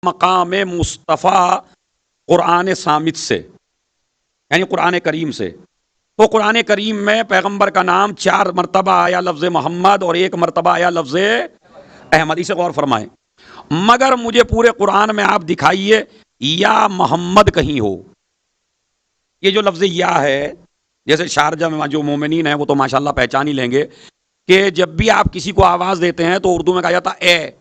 مقام مصطفیٰ قرآن صامت سے، یعنی قرآن کریم سے. تو قرآن کریم میں پیغمبر کا نام 4 مرتبہ آیا لفظ محمد اور 1 مرتبہ آیا لفظ احمد. اسے غور فرمائیں. مگر مجھے پورے قرآن میں آپ دکھائیے یا محمد کہیں ہو. یہ جو لفظ یا ہے، جیسے شارجہ میں جو مومنین ہیں وہ تو ماشاءاللہ پہچان ہی لیں گے کہ جب بھی آپ کسی کو آواز دیتے ہیں تو اردو میں کہا جاتا ہے اے،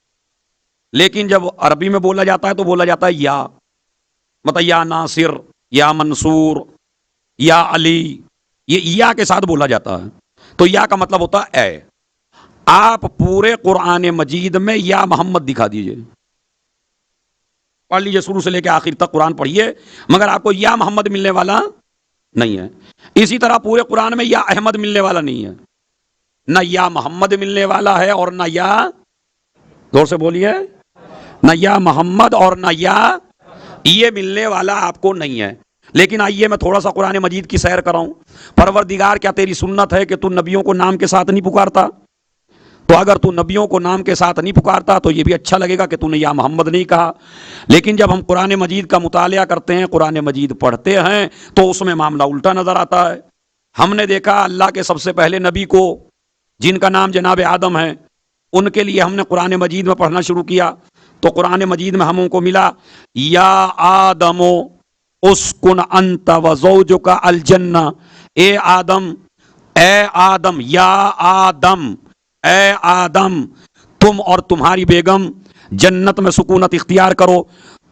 لیکن جب عربی میں بولا جاتا ہے تو بولا جاتا ہے یا. مطلب یا ناصر، یا منصور، یا علی، یہ یا کے ساتھ بولا جاتا ہے. تو یا کا مطلب ہوتا ہے اے. آپ پورے قرآن مجید میں یا محمد دکھا دیجئے. پڑھ لیجئے شروع سے لے کے آخر تک قرآن پڑھیے، مگر آپ کو یا محمد ملنے والا نہیں ہے. اسی طرح پورے قرآن میں یا احمد ملنے والا نہیں ہے. نہ یا محمد ملنے والا ہے اور نہ یا، زور سے بولیے، نہ یا محمد اور نہ یا یہ ملنے والا آپ کو نہیں ہے. لیکن آئیے میں تھوڑا سا قرآن مجید کی سیر کراؤں. پروردگار کیا تیری سنت ہے کہ تو نبیوں کو نام کے ساتھ نہیں پکارتا؟ تو اگر تو نبیوں کو نام کے ساتھ نہیں پکارتا تو یہ بھی اچھا لگے گا کہ تو نے یا محمد نہیں کہا. لیکن جب ہم قرآن مجید کا مطالعہ کرتے ہیں، قرآن مجید پڑھتے ہیں، تو اس میں معاملہ الٹا نظر آتا ہے. ہم نے دیکھا اللہ کے سب سے پہلے نبی کو، جن کا نام جناب آدم ہے، ان کے لیے ہم نے قرآن مجید میں پڑھنا شروع کیا تو قرآن مجید میں ہم کو ملا یا آدم اسکن انت وزوجک الجنہ. اے آدم، اے آدم، یا آدم، اے آدم، تم اور تمہاری بیگم جنت میں سکونت اختیار کرو.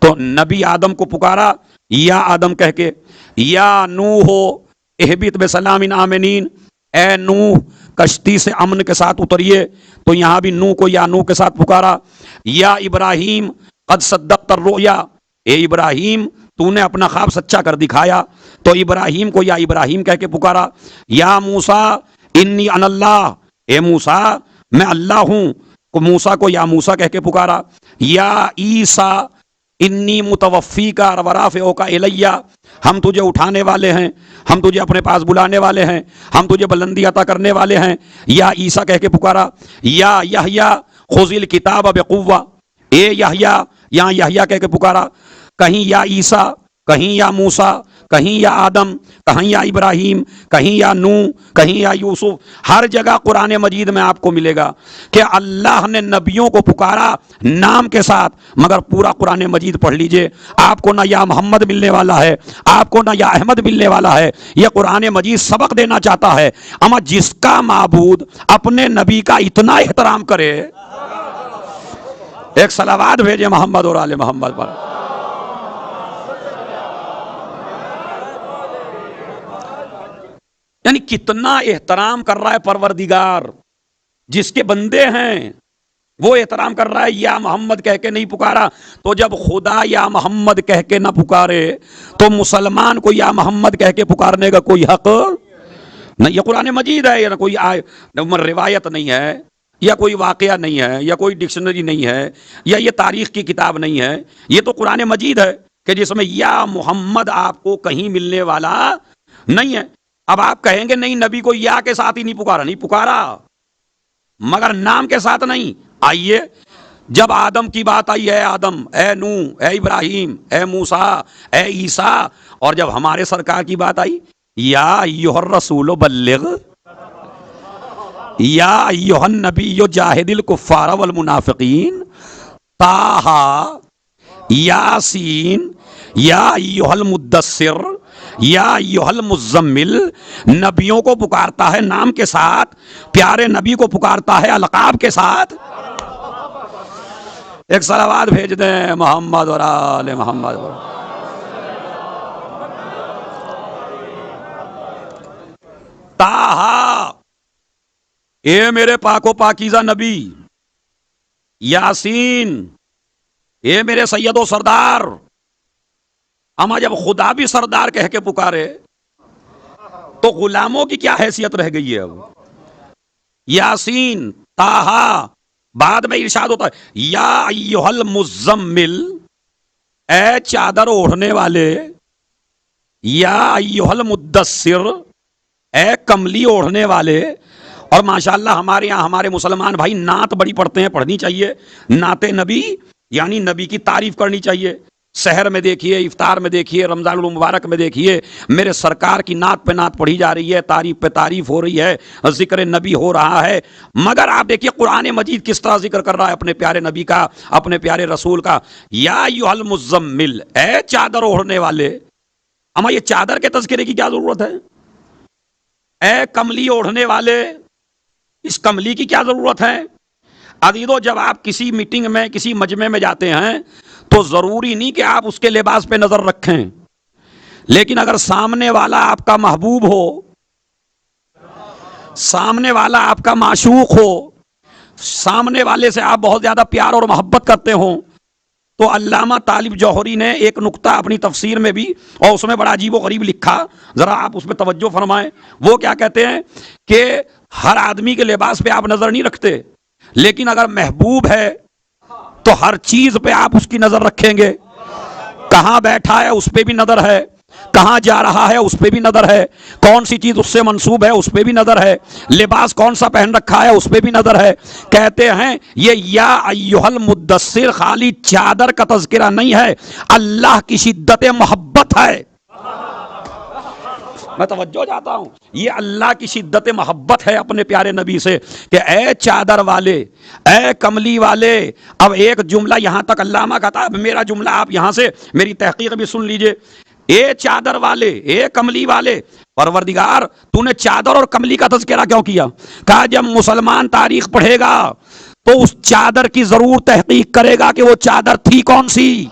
تو نبی آدم کو پکارا یا آدم کہہ کے. یا نوح اہبط بسلام آمنین، اے نوح کشتی سے امن کے ساتھ اتریے. تو یہاں بھی نوح کو یا نوح کے ساتھ پکارا. یا ابراہیم قد صدقت الرؤیا، اے ابراہیم تو نے اپنا خواب سچا کر دکھایا. تو ابراہیم کو یا ابراہیم کہہ کے پکارا. یا موسیٰ انی انا اللہ، اے موسیٰ میں اللہ ہوں. موسیٰ کو یا موسیٰ کہہ کے پکارا. یا عیسیٰ انی متوفیکا ورافعوکا الیہ، ہم تجھے اٹھانے والے ہیں، ہم تجھے اپنے پاس بلانے والے ہیں، ہم تجھے بلندی عطا کرنے والے ہیں. یا عیسیٰ کہہ کے پکارا. یا یحییٰ خذ الکتاب بقوہ، اے یحییٰ، یہاں یحییٰ کہہ کے پکارا. کہیں یا عیسیٰ، کہیں یا موسیٰ، کہیں یا آدم، کہیں یا ابراہیم، کہیں یا نوح، کہیں یا یوسف. ہر جگہ قرآن مجید میں آپ کو ملے گا کہ اللہ نے نبیوں کو پکارا نام کے ساتھ. مگر پورا قرآن مجید پڑھ لیجئے، آپ کو نہ یا محمد ملنے والا ہے، آپ کو نہ یا احمد ملنے والا ہے. یہ قرآن مجید سبق دینا چاہتا ہے. اما جس کا معبود اپنے نبی کا اتنا احترام کرے، ایک صلوات بھیجے محمد اور آل محمد پر. یعنی کتنا احترام کر رہا ہے پروردگار. جس کے بندے ہیں وہ احترام کر رہا ہے. یا محمد کہہ کے نہیں پکارا. تو جب خدا یا محمد کہہ کے نہ پکارے تو مسلمان کو یا محمد کہہ کے پکارنے کا کوئی حق نہیں. یہ قرآن مجید ہے، یا کوئی روایت نہیں ہے، یا کوئی واقعہ نہیں ہے، یا کوئی ڈکشنری نہیں ہے، یا یہ تاریخ کی کتاب نہیں ہے. یہ تو قرآن مجید ہے کہ جس میں یا محمد آپ کو کہیں ملنے والا نہیں ہے. اب آپ کہیں گے نہیں نبی کو یا کے ساتھ ہی نہیں پکارا. نہیں پکارا، مگر نام کے ساتھ نہیں. آئیے جب آدم کی بات آئی، اے آدم، اے نوح، اے ابراہیم، اے موسیٰ، اے عیسیٰ، اور جب ہمارے سرکار کی بات آئی یا ایھا الرسول بلغ، یا ایھا النبی جاہد الکفار والمنافقین، طٰہٰ، یاسین، یا ایھا المدثر، یا ایھا المزمل. نبیوں کو پکارتا ہے نام کے ساتھ، پیارے نبی کو پکارتا ہے القاب کے ساتھ. ایک صلوات بھیج دیں محمد اور آل محمد. طٰہٰ، اے میرے پاک و پاکیزہ نبی. یاسین، اے میرے سید و سردار. اما جب خدا بھی سردار کہہ کے پکارے تو غلاموں کی کیا حیثیت رہ گئی ہے اب؟ یاسین، طٰہٰ. بعد میں ارشاد ہوتا ہے یا ایھا المزمل، اے چادر اوڑھنے والے. یا ایھا المدثر، اے کملی اوڑھنے والے. اور ماشاءاللہ ہمارے یہاں ہمارے مسلمان بھائی نعت بڑی پڑھتے ہیں، پڑھنی چاہیے، نعت نبی یعنی نبی کی تعریف کرنی چاہیے. سحر میں دیکھیے، افطار میں دیکھیے، رمضان المبارک میں دیکھیے، میرے سرکار کی نعت پہ نعت پڑھی جا رہی ہے، تعریف پہ تعریف ہو رہی ہے، ذکر نبی ہو رہا ہے. مگر آپ دیکھیے قرآن مجید کس طرح ذکر کر رہا ہے اپنے پیارے نبی کا، اپنے پیارے رسول کا. یا ایھا المزمل، اے چادر اوڑھنے والے. اما یہ چادر کے تذکرے کی کیا ضرورت ہے؟ اے کملی اوڑھنے والے، اس کملی کی کیا ضرورت ہے؟ عزیزو، جب آپ کسی میٹنگ میں، کسی مجمع میں جاتے ہیں تو ضروری نہیں کہ آپ اس کے لباس پہ نظر رکھیں، لیکن اگر سامنے والا آپ کا محبوب ہو، سامنے والا آپ کا معشوق ہو، سامنے والے سے آپ بہت زیادہ پیار اور محبت کرتے ہوں، تو علامہ طالب جوہری نے ایک نقطہ اپنی تفسیر میں بھی، اور اس میں بڑا عجیب و غریب لکھا، ذرا آپ اس پہ توجہ فرمائیں. وہ کیا کہتے ہیں کہ ہر آدمی کے لباس پہ آپ نظر نہیں رکھتے، لیکن اگر محبوب ہے تو ہر چیز پہ آپ اس کی نظر رکھیں گے. کہاں بیٹھا ہے اس پہ بھی نظر ہے، کہاں جا رہا ہے اس پہ بھی نظر ہے، کون سی چیز اس سے منسوب ہے اس پہ بھی نظر ہے، لباس کون سا پہن رکھا ہے اس پہ بھی نظر ہے. کہتے ہیں یہ یا ایھا المدثر خالی چادر کا تذکرہ نہیں ہے، اللہ کی شدت محبت ہے. میں توجہ چاہتا ہوں، یہ اللہ کی شدت محبت ہے اپنے پیارے نبی سے کہ اے چادر والے، اے کملی والے. اب ایک جملہ یہاں تک علامہ کا تھا، اب میرا جملہ آپ یہاں سے میری تحقیق بھی سن لیجئے. اے چادر والے، اے کملی والے. پروردگار تو نے چادر اور کملی کا تذکرہ کیوں کیا؟ کہا جب مسلمان تاریخ پڑھے گا تو اس چادر کی ضرور تحقیق کرے گا کہ وہ چادر تھی کون سی.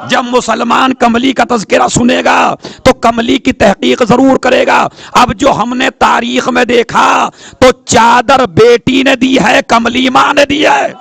جب مسلمان کملی کا تذکرہ سنے گا تو کملی کی تحقیق ضرور کرے گا. اب جو ہم نے تاریخ میں دیکھا تو چادر بیٹی نے دی ہے، کملی ماں نے دی ہے.